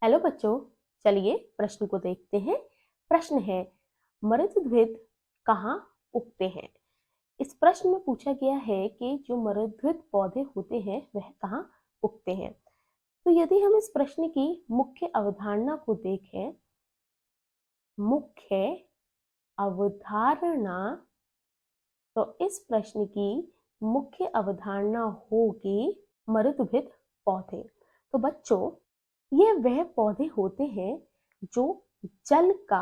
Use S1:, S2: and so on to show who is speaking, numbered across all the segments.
S1: Hello बच्चों, चलिए प्रश्न को देखते हैं। प्रश्न है, मरुद्भिद कहाँ उगते हैं। इस प्रश्न में पूछा गया है कि जो मरुद्भिद पौधे होते हैं वह कहाँ उगते हैं। तो यदि हम इस प्रश्न की मुख्य अवधारणा को देखें, मुख्य अवधारणा, तो इस प्रश्न की मुख्य अवधारणा होगी मरुद्भिद पौधे। तो बच्चों, ये वह पौधे होते हैं जो जल का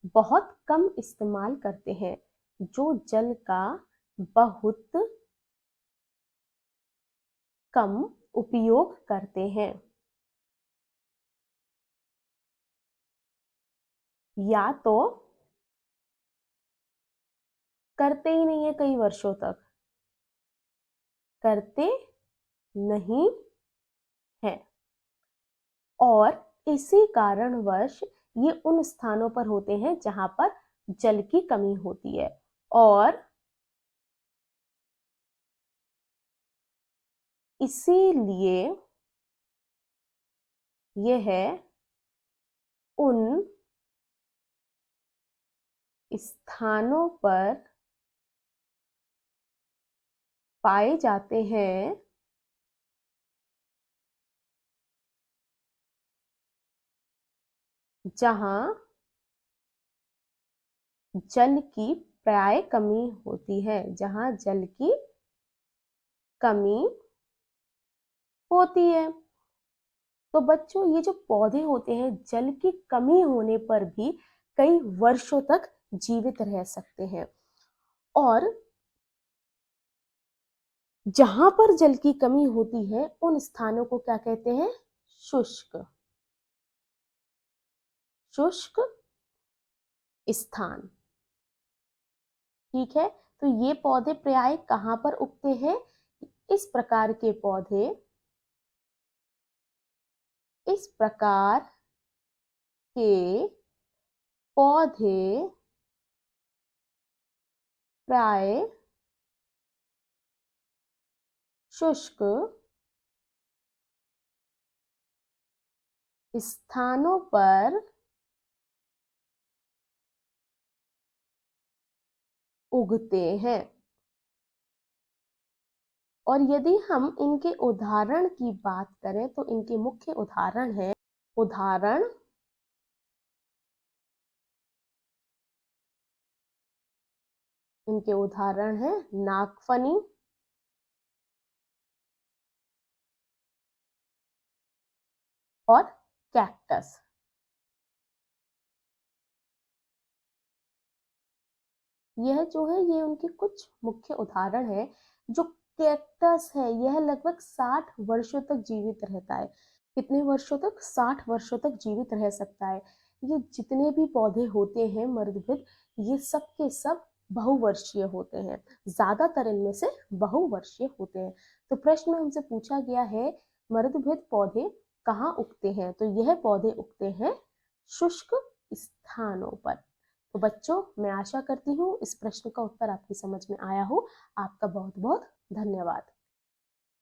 S1: बहुत कम इस्तेमाल करते हैं, जो जल का बहुत कम उपयोग करते हैं, या तो करते ही नहीं है, कई वर्षों तक करते नहीं है, और इसी कारणवश ये उन स्थानों पर होते हैं जहां पर जल की कमी होती है, और इसीलिए यह उन स्थानों पर पाए जाते हैं जहां जल की प्राय कमी होती है, जहां जल की कमी होती है। तो बच्चों, ये जो पौधे होते हैं जल की कमी होने पर भी कई वर्षों तक जीवित रह सकते हैं, और जहां पर जल की कमी होती है उन स्थानों को क्या कहते हैं? शुष्क शुष्क स्थान। ठीक है, तो ये पौधे प्राय कहां पर उगते हैं? इस प्रकार के पौधे, इस प्रकार के पौधे प्राय शुष्क स्थानों पर उगते हैं। और यदि हम इनके उदाहरण की बात करें तो इनके मुख्य उदाहरण है, उदाहरण इनके उदाहरण है नागफनी, और कैक्टस। यह जो है ये उनके कुछ मुख्य उदाहरण है। जो कैक्टस है यह लगभग 60 वर्षों तक जीवित रहता है। कितने वर्षों तक? 60 वर्षों तक जीवित रह सकता है। ये जितने भी पौधे होते हैं मरुद्भिद, ये सब के सब बहुवर्षीय होते हैं, ज्यादातर इनमें से बहुवर्षीय होते हैं। तो प्रश्न में हमसे पूछा गया है मरुद्भिद पौधे कहाँ उगते हैं, तो यह पौधे उगते हैं शुष्क स्थानों पर। तो बच्चों, मैं आशा करती हूँ इस प्रश्न का उत्तर आपकी समझ में आया हो। आपका बहुत बहुत धन्यवाद।